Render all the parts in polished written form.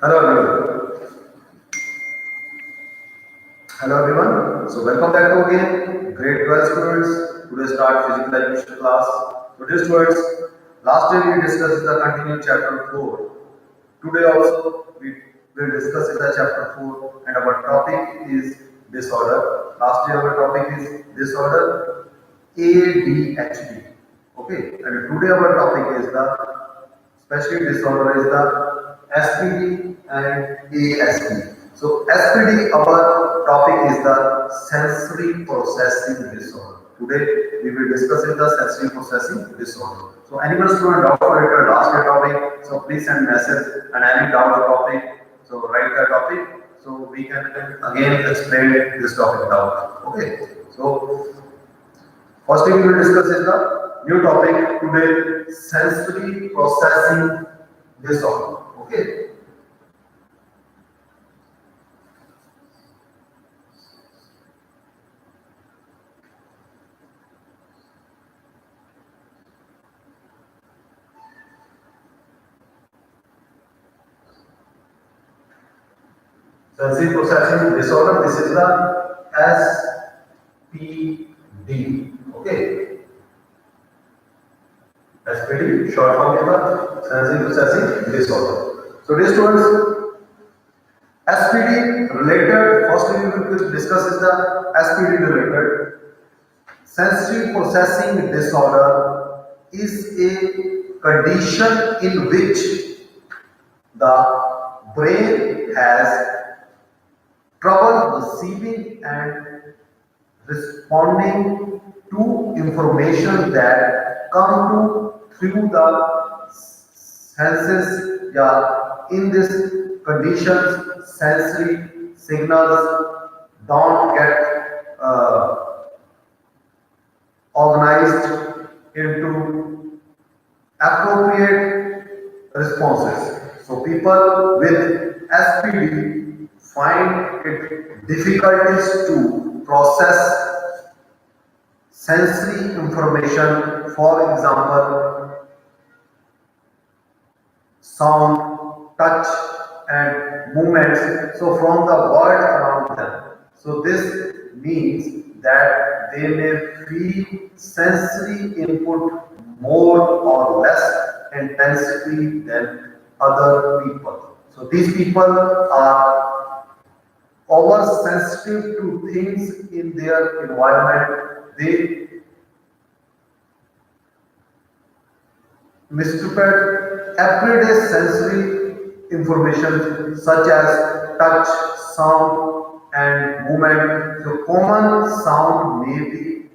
Hello everyone. Hello everyone. So welcome back to again grade 12 students. Today start physical education class. Today students, last day we discussed the continued chapter 4. Today also we will discuss the chapter 4 and our topic is disorder. Last day our topic is disorder ADHD. Okay, and today our topic is the special disorder is the SPD and ASD. So SPD, our topic is the sensory processing disorder. Today we will discuss the sensory processing disorder. So anyone student doubt related last year topic, so please send message and any doubt topic. So write the topic so we can again explain this topic doubt. Okay. So first thing we will discuss is the new topic today, sensory processing disorder. Okay. Sensory processing disorder. This is the SPD. Okay. SPD, short form of the sensory processing disorder. So, dear students, SPD related, firstly we will discuss is the SPD related. Sensory processing disorder is a condition in which the brain has trouble receiving and responding to information that come to through the senses. Yeah, in this conditions, sensory signals don't get organized into appropriate responses. So people with SPD find it difficulties to process sensory information, for example, sound, touch and movements, so from the world around them. So this means that they may feel sensory input more or less intensity than other people. So these people are oversensitive to things in their environment. They misinterpret everyday sensory information such as touch, sound and movement. So common sound may be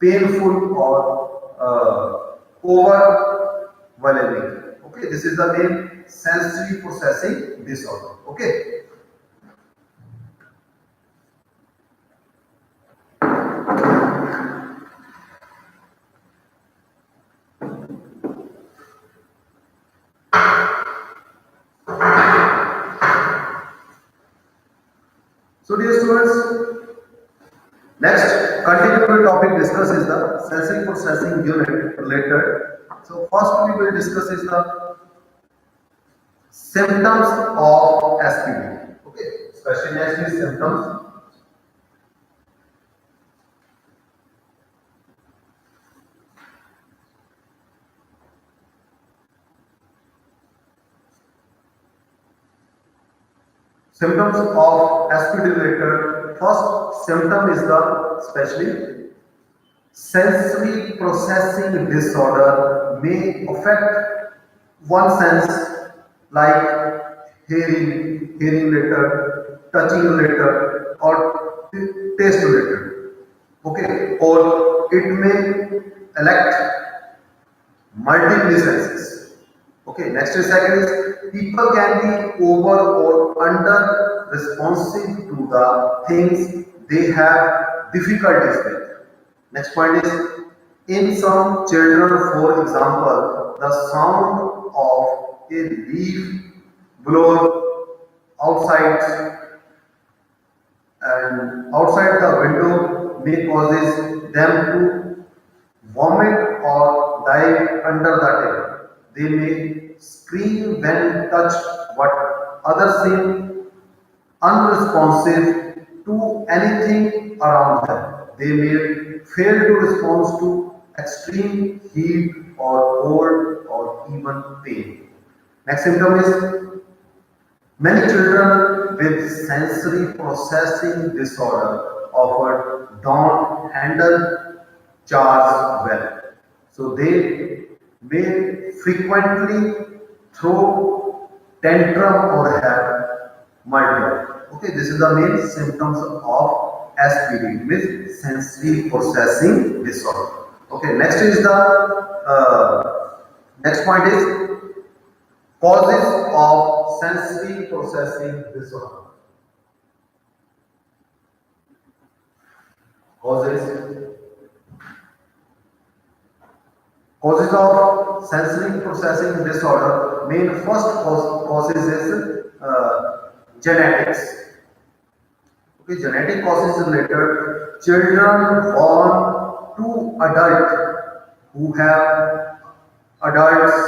painful or overwhelming. Okay, this is the main sensory processing disorder. Okay. So dear students, next continuing topic discuss is the sensory processing unit related. So first we will discuss is the symptoms of SPD. Okay, especially next is symptoms. Symptoms of SPD related. First symptom is the especially sensory processing disorder may affect one sense like hearing related, touching related, or taste related. Okay, or it may elect multiple senses. Okay, next is second is people can be over or under responsive to the things they have difficulties with. Next point is in some children, for example, the sound of a leaf blower outside and outside the window may causes them to vomit or dive under the table. They may scream when touched, but others seem unresponsive to anything around them. They may fail to respond to extreme heat or cold or even pain. Next symptom is many children with sensory processing disorder often don't handle charge well. So they may frequently throw tantrum or have multiple. Okay, this is the main symptoms of SPD, means sensory processing disorder. Okay, next is the next point is causes of sensory processing disorder. Causes Causes of sensory processing disorder. Main first causes is genetics. Okay, genetic causes related. Children born to adult who have adults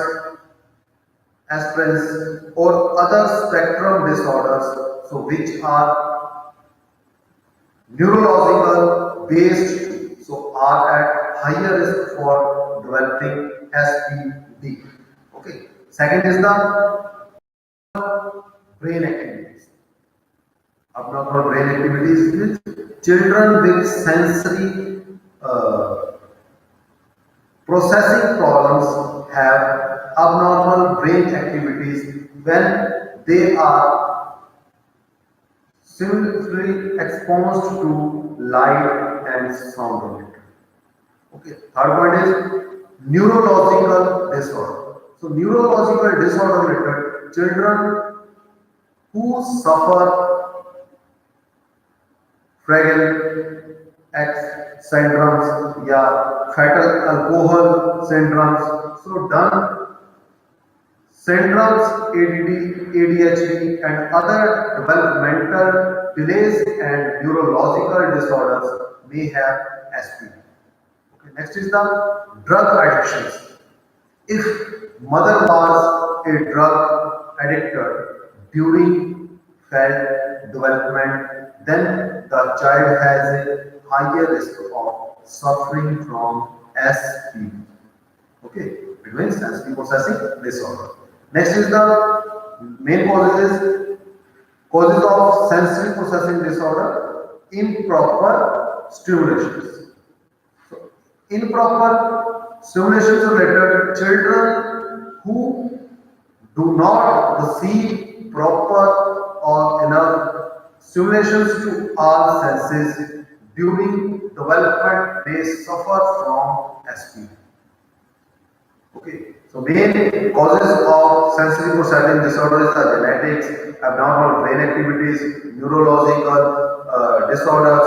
aspirants or other spectrum disorders, so which are neurological based, so are at higher risk for developing SPD. Okay. Second is the brain activities. Abnormal brain activities means children with sensory processing problems have abnormal brain activities when they are similarly exposed to light and sound. Okay. Third one is neurological disorder. So neurological disorder related children who suffer fragile X syndromes, yeah, fatal alcohol syndromes, so done syndromes, ADD, ADHD, and other developmental delays and neurological disorders may have SPD. Okay, next is the drug addictions. If mother was a drug addicted during child development, then the child has a higher risk of suffering from SPD. Okay, it means sensory processing disorder. Next is the main causes of sensory processing disorder: improper stimulations. So, improper stimulations related children who do not receive proper or enough stimulations to all senses during development may suffer from SPD. Okay, so main causes of sensory processing disorders are genetics, abnormal brain activities, neurological disorders,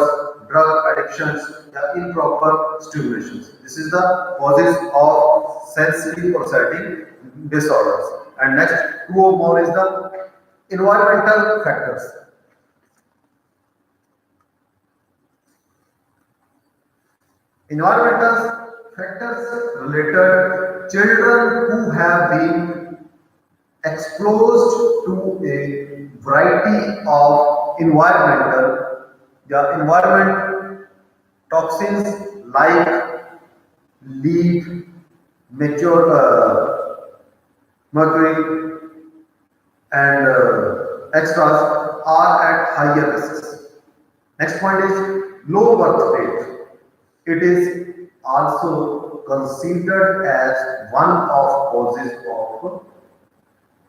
drug addictions, the improper stimulations. This is the causes of sensory processing disorders. And next, two or more is the environmental factors. Environmental factors related children who have been exposed to a variety of environment toxins like lead, mature mercury, and extras are at higher risks. Next point is low birth rate. It is also considered as one of causes of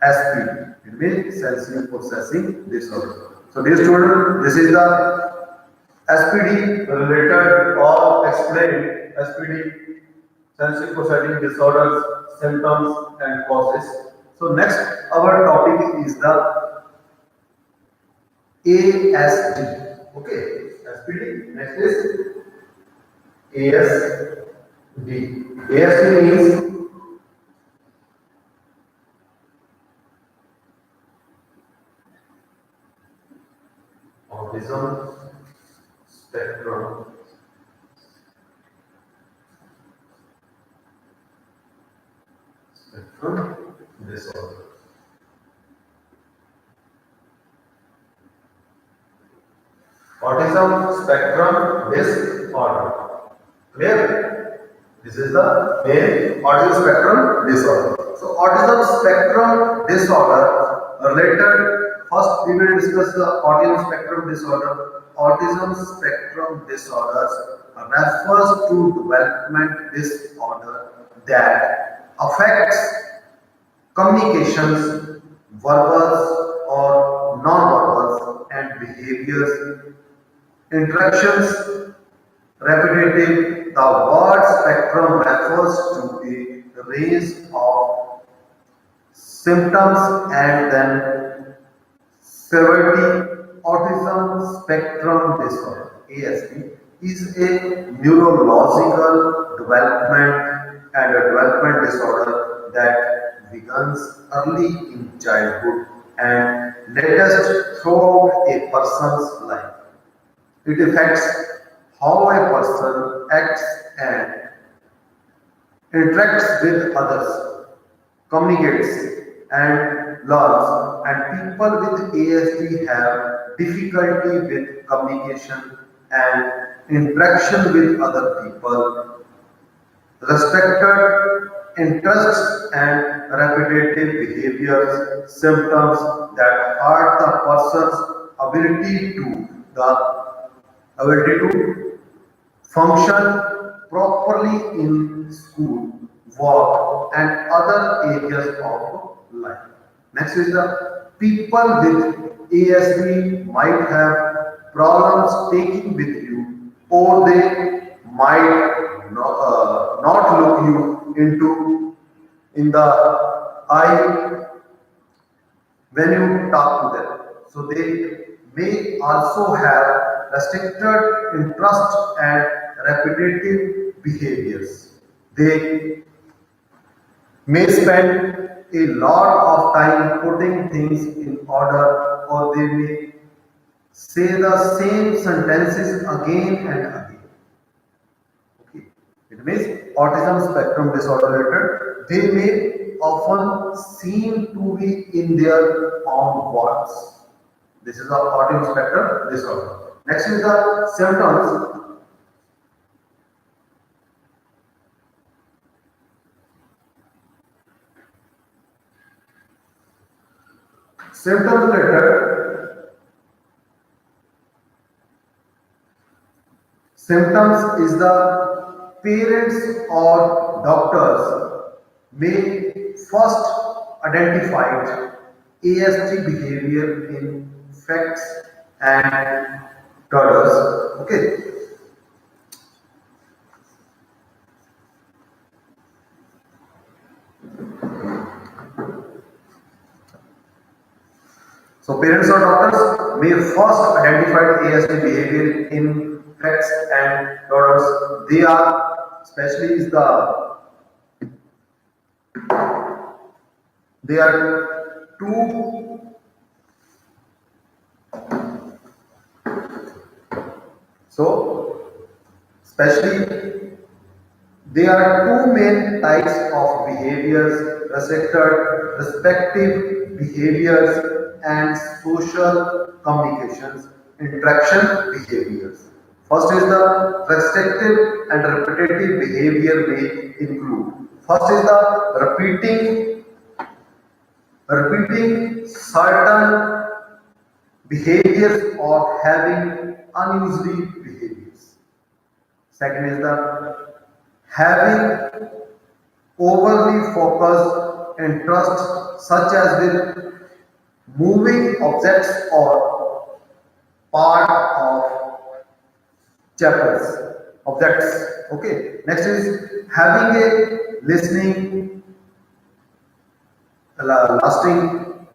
SPD. It means sensory processing disorder. So dear student, this is the SPD related or explained SPD sensory processing disorders, symptoms and causes. So next our topic is the ASD. Okay, SPD. Next is ASD. ASD means autism spectrum disorder. Autism spectrum disorder. Clear? This is the main autism spectrum disorder. So autism spectrum disorder related. First, we will discuss the autism spectrum disorder. Autism spectrum disorders refers to development disorder that affects communications, verbal or non-verbal, and behaviors, interactions, repetitive. The word spectrum refers to a range of symptoms and then severity. Autism spectrum disorder (ASD) is a neurological development and a development disorder that begins early in childhood and latest throughout a person's life. It affects how a person acts and interacts with others, communicates and learns, and people with ASD have difficulty with communication and interaction with other people, restricted interests and repetitive behaviors, symptoms that hurt the person's ability to function properly in school, work, and other areas of life. Next is the people with ASD might have problems taking with you, or they might not look you in the eye when you talk to them. So they may also have restricted interest and repetitive behaviors. They may spend a lot of time putting things in order, or they may say the same sentences again and again. Okay. It means autism spectrum disorder related. They may often seem to be in their own words. This is the autism spectrum disorder. Next is the symptoms. Symptoms related. Symptoms is the parents or doctors may first identify ASD behavior in facts and toddlers. Okay. So parents or doctors may first identify ASD behavior in facts and toddlers. They are especially is they are two especially there are two main types of behaviors: respective behaviors and social communications interaction behaviors. First is the restrictive and repetitive behavior may include. First is the repeating certain behaviors or having unusual behaviors. Second is the having overly focused interest, such as with moving objects or part of chapters objects. Okay. Next is having a listening lasting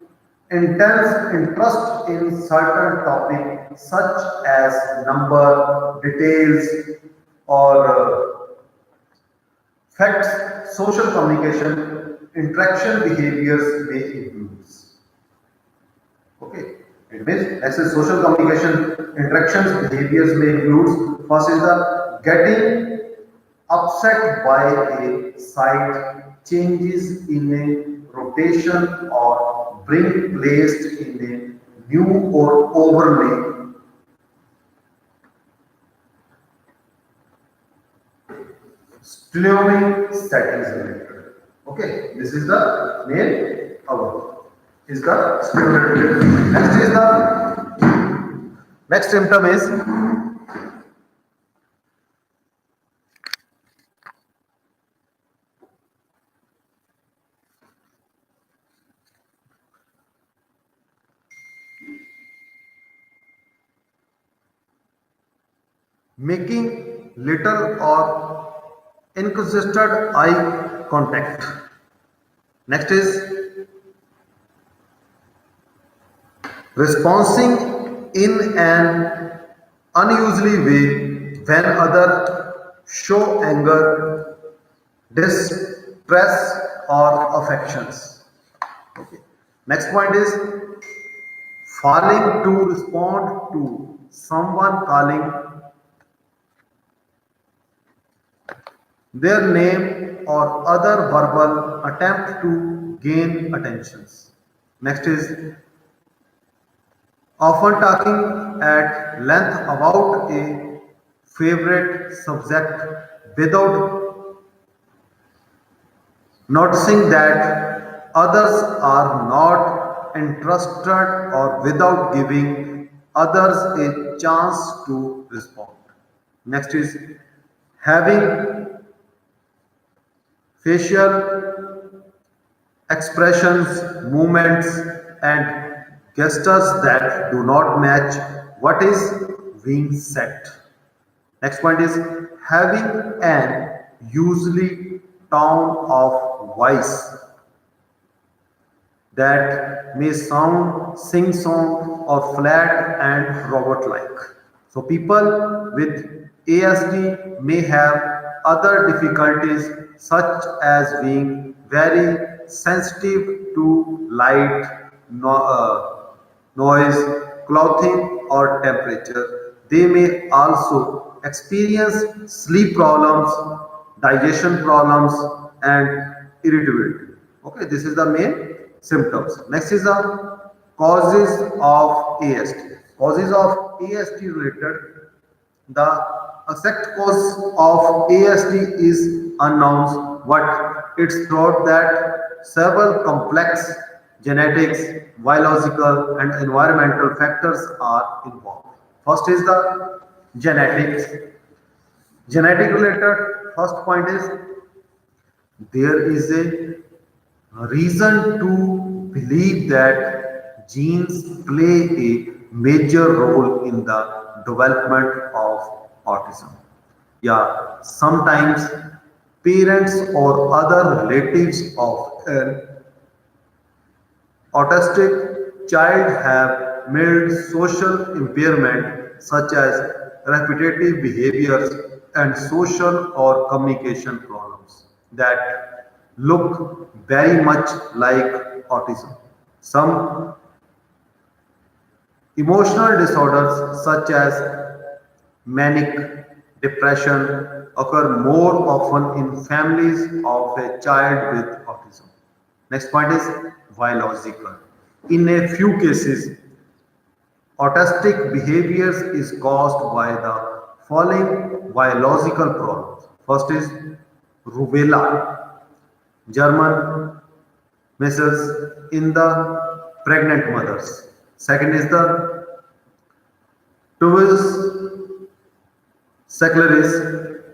intense interest in certain topic, such as number, details, or facts. Social communication interaction behaviors may include. Okay, it means as a social communication interactions behaviors may include. First is the getting upset by a site changes in a rotation or being placed in a new or overlay telomic settings related. Okay, this is the main is the stimulated. Next symptom is making little or inconsistent eye contact. Next is responding in an unusually way when others show anger, distress, or affections. Okay. Next point is failing to respond to someone calling their name or other verbal attempt to gain attentions. Next is often talking at length about a favorite subject without noticing that others are not interested or without giving others a chance to respond. Next is having facial expressions, movements, and gestures that do not match what is being said. Next point is having an usually tone of voice that may sound sing-song or flat and robot-like. So people with ASD may have other difficulties such as being very sensitive to light, noise, clothing or temperature. They may also experience sleep problems, digestion problems and irritability. Okay, this is the main symptoms. Next is the causes of ASD. Causes of ASD related. The exact cause of ASD is unknown, but it's thought that several complex genetics, biological, and environmental factors are involved. First is the genetics. Genetic related, first point is there is a reason to believe that genes play a major role in the development of autism. Yeah, sometimes parents or other relatives of an autistic child have mild social impairment such as repetitive behaviors and social or communication problems that look very much like autism. Some emotional disorders such as manic depression occur more often in families of a child with autism. Next point is biological. In a few cases, autistic behaviors is caused by the following biological problems. First is rubella, German measles in the pregnant mothers. Second is the tuberous sclerosis,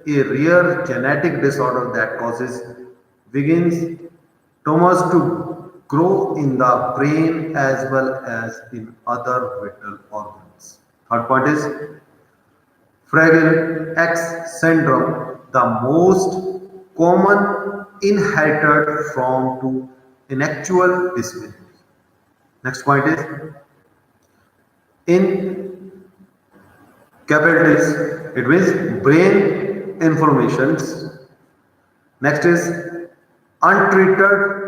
a rare genetic disorder that causes begins tumors to grow in the brain as well as in other vital organs. Third point is Fragile X syndrome, the most common inherited form to intellectual disability. Next point is incapabilities, it means brain informations. Next is untreated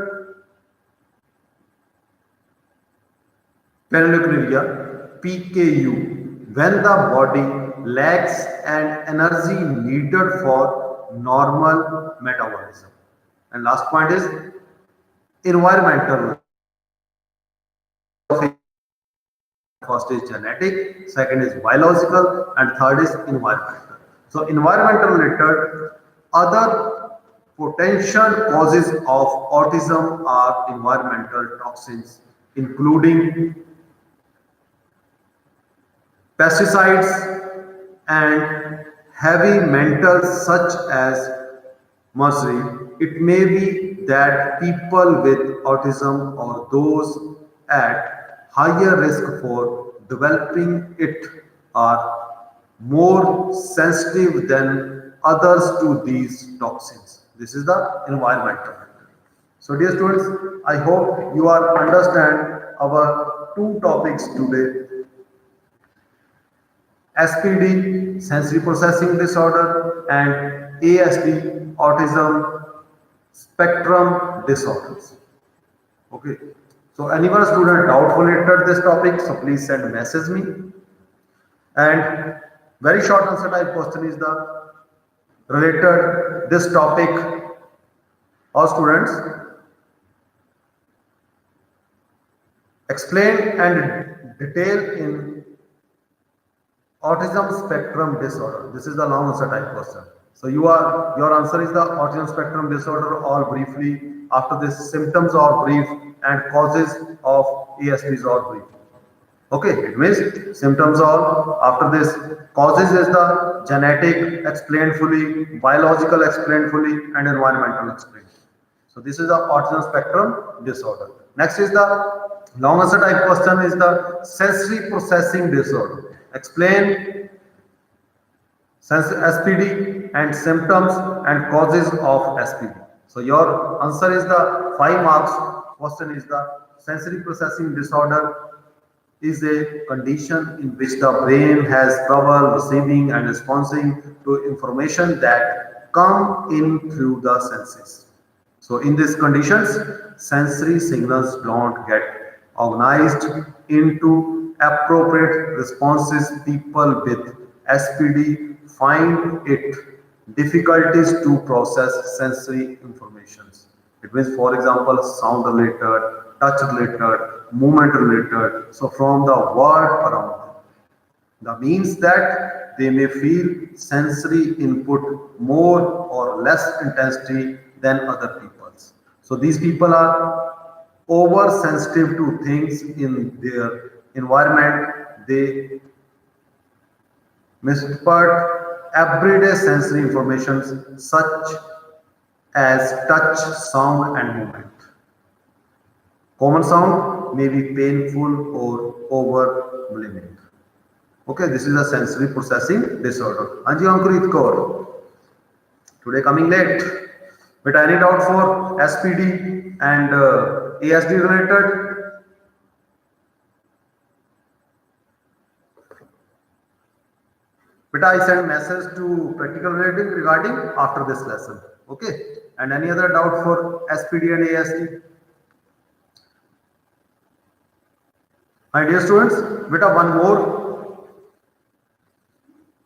panleukopenia, PKU, when the body lacks an energy needed for normal metabolism. And last point is environmental. First is genetic, second is biological, and third is environmental. So environmental related, Other potential causes of autism are environmental toxins, including pesticides and heavy metals such as mercury. It may be that people with autism or those at higher risk for developing it are more sensitive than others to these toxins. This is the environmental factor. So dear students, I hope you are understand our two topics today. SPD, sensory processing disorder, and ASD, autism spectrum disorders. Okay. So anyone student doubtful related this topic, so please send message me. And very short answer type question is the related this topic. All students explain and detail in autism spectrum disorder. This is the long answer type question. So your answer is the autism spectrum disorder, all briefly. After this, symptoms are brief and causes of ASDs are brief. Okay, it means symptoms are, after this, causes is the genetic explained fully, biological explained fully, and environmental explained. So this is the autism spectrum disorder. Next is the long answer type question is the sensory processing disorder. Explain SPD and symptoms and causes of SPD. So your answer is the 5 marks question is the sensory processing disorder is a condition in which the brain has trouble receiving and responding to information that come in through the senses. So in these conditions, sensory signals don't get organized into appropriate responses. People with SPD find it difficulties to process sensory informations. It means, for example, sound related, touch related, movement related. So from the world around them. That means that they may feel sensory input more or less intensity than other people's. So these people are oversensitive to things in their environment. They misinterpret everyday sensory information such as touch, sound and movement. Common sound may be painful or overwhelming. Okay, this is a sensory processing disorder. Anji Ankurit Kaur. Today coming late. But any doubt for SPD and ASD related? But I send message to practical relating regarding after this lesson. Okay. And any other doubt for SPD and ASD? My dear students, beta one more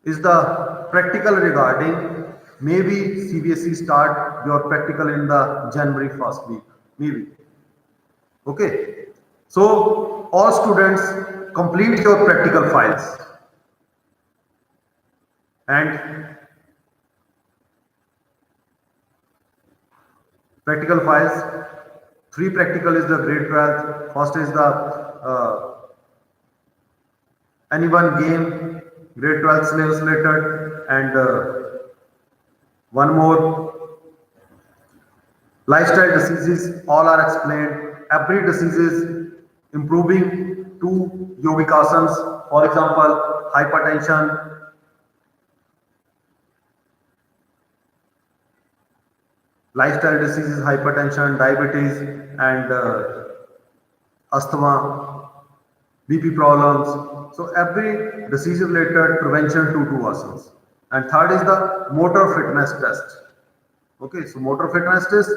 is the practical regarding maybe CBSE start your practical in the January first week, maybe. Okay. So all students complete your practical files and practical files. 3 practical is the grade 12th. First is the anyone game, grade 12 syllabus related, and one more lifestyle diseases. All are explained. Every disease is improving 2 yogic asanas. For example, hypertension, lifestyle diseases, hypertension, diabetes, and asthma, BP problems. So every disease related prevention to 2 asanas. And third is the motor fitness test. Okay, so motor fitness test.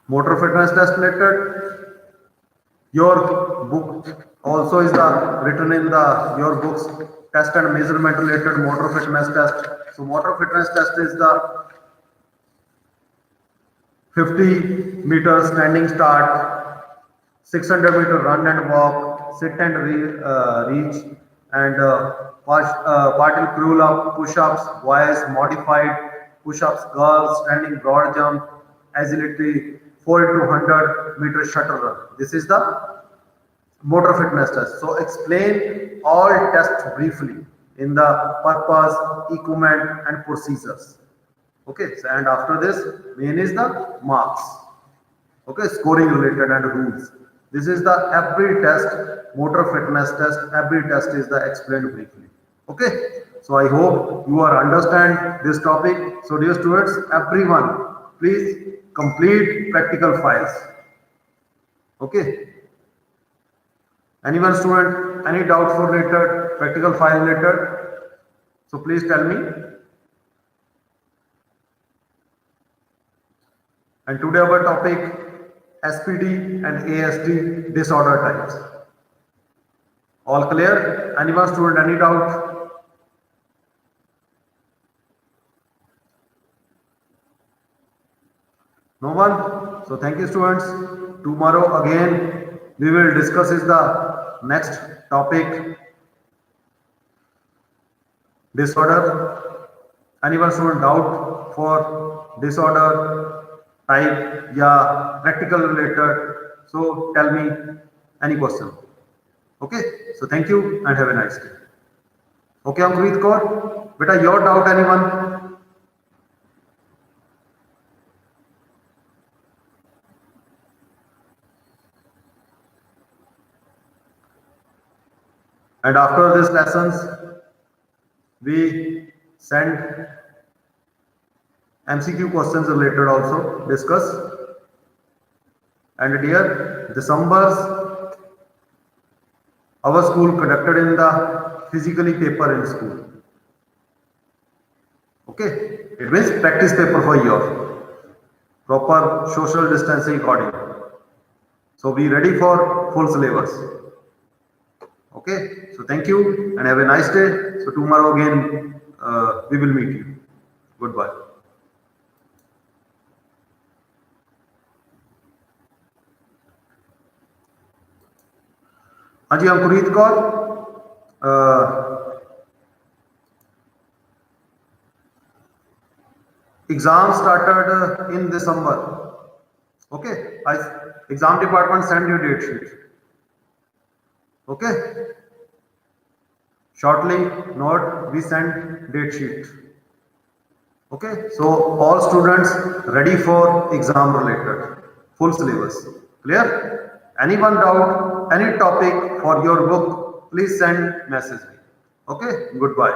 Motor fitness test related. Your book also is the written in the your books test and measurement related motor fitness test. So motor fitness test is the 50 meter standing start, 600 meter run and walk, sit and reach, and partial pull up, push-ups, boys modified push-ups, girls standing broad jump, agility, 4 into 100-meter shuttle run. This is the motor fitness test. So explain all tests briefly in the purpose, equipment and procedures. Okay, so, and after this, main is the marks. Okay, scoring related and rules. This is the every test, motor fitness test, every test is the explained briefly. Okay, so I hope you are understand this topic. So dear students, everyone, please complete practical files. Okay. Anyone student, any doubt for related, practical file related? So please tell me. And today our topic, SPD and ASD disorder types. All clear? Anyone student, any doubt? No one? So thank you students. Tomorrow again we will discuss is the next topic, disorder. Anyone student doubt for disorder type, yeah, practical related? So tell me any question. Okay, so thank you and have a nice day. Okay, Ankurit Kaur, beta your doubt anyone? And after these lessons, we send MCQ questions related also discuss. And dear, December's our school conducted in the physically paper in school. Okay, it means practice paper for your proper social distancing according. So be ready for full syllabus. Okay, so thank you and have a nice day. So tomorrow again we will meet you. Goodbye. हाँ जी अंकुरित Kaur, exam started in December. Okay, exam department send you date sheet. Okay, shortly note we send date sheet. Okay, so all students ready for exam related full syllabus. Clear? Anyone doubt any topic for your book, please send message. Okay, goodbye.